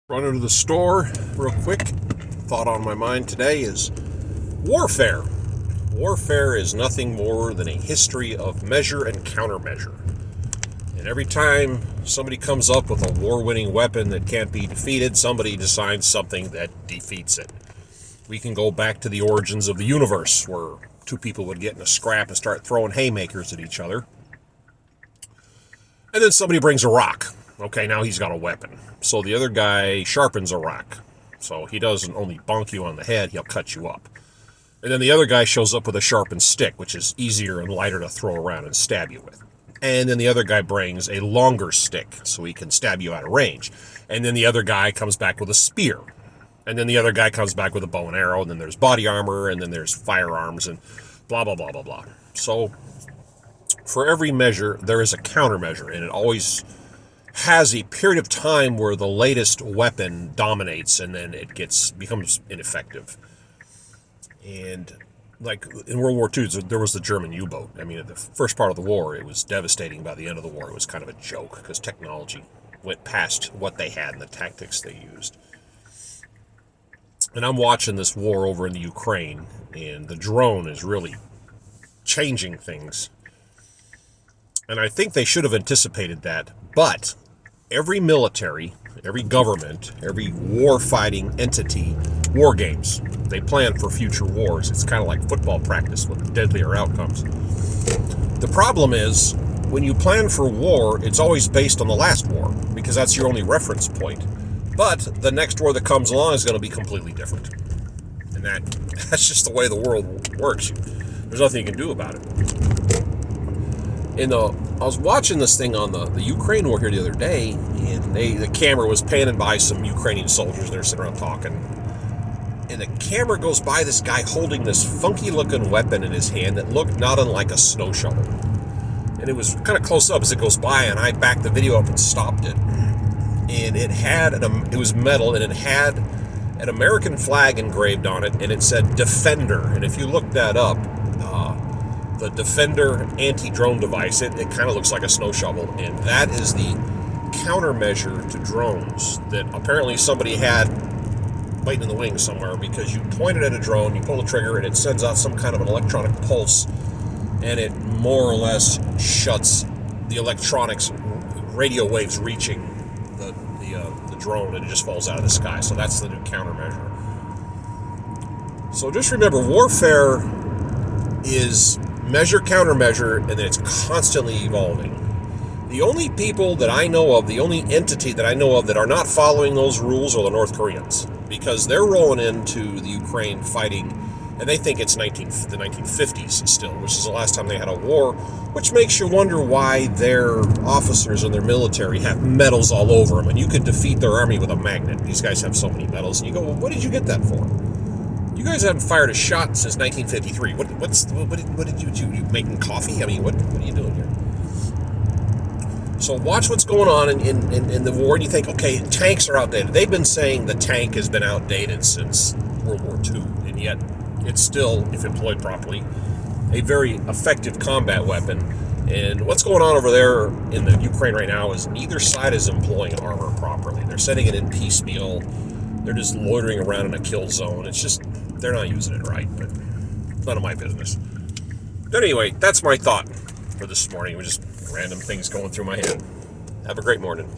Running to the store real quick. Thought on my mind today is warfare. Warfare is nothing more than a history of measure and countermeasure. And every time somebody comes up with a war-winning weapon that can't be defeated, somebody designs something that defeats it. We can go back to the origins of the universe, where two people would get in a scrap and start throwing haymakers at each other. And then somebody brings a rock. Okay, now he's got a weapon. So the other guy sharpens a rock. So he doesn't only bonk you on the head, he'll cut you up. And then the other guy shows up with a sharpened stick, which is easier and lighter to throw around and stab you with. And then the other guy brings a longer stick, so he can stab you out of range. And then the other guy comes back with a spear. And then the other guy comes back with a bow and arrow, and then there's body armor, and then there's firearms, and blah, blah, blah, blah, blah. So for every measure, there is a countermeasure, and it always has a period of time where the latest weapon dominates and then it becomes ineffective. And like in World War II, there was the German U-boat. I mean, at the first part of the war, it was devastating. By the end of the war, it was kind of a joke because technology went past what they had and the tactics they used. And I'm watching this war over in the Ukraine, and the drone is really changing things. And I think they should have anticipated that, but every military, every government, every war-fighting entity, war games. They plan for future wars. It's kind of like football practice with deadlier outcomes. The problem is, when you plan for war, it's always based on the last war, because that's your only reference point. But the next war that comes along is going to be completely different. And that's just the way the world works. There's nothing you can do about it. I was watching this thing on the Ukraine war here the other day, and the camera was panning by some Ukrainian soldiers. They're sitting around talking, and the camera goes by this guy holding this funky-looking weapon in his hand that looked not unlike a snow shovel. And it was kind of close up as it goes by, and I backed the video up and stopped it. And it was metal, and it had an American flag engraved on it, and it said Defender. And if you look that up, the Defender anti-drone device, it kind of looks like a snow shovel, and that is the countermeasure to drones that apparently somebody had waiting in the wings somewhere, because you point it at a drone, you pull the trigger, and it sends out some kind of an electronic pulse, and it more or less shuts the electronics radio waves reaching the drone, and it just falls out of the sky. So that's the new countermeasure. So just remember, warfare is measure, countermeasure, and then it's constantly evolving. The only people that I know of, the only entity that I know of that are not following those rules are the North Koreans, because they're rolling into the Ukraine fighting, and they think it's the 1950s still, which is the last time they had a war, which makes you wonder why their officers and their military have medals all over them, and you could defeat their army with a magnet. These guys have so many medals, and you go, well, what did you get that for? You guys haven't fired a shot since 1953. What did you do? You making coffee? I mean, what are you doing here? So watch what's going on in the war, and you think, okay, tanks are outdated. They've been saying the tank has been outdated since World War II, and yet it's still, if employed properly, a very effective combat weapon. And what's going on over there in the Ukraine right now is neither side is employing armor properly. They're sending it in piecemeal. They're just loitering around in a kill zone. It's just, they're not using it right, but none of my business. But anyway, that's my thought for this morning. It was just random things going through my head. Have a great morning.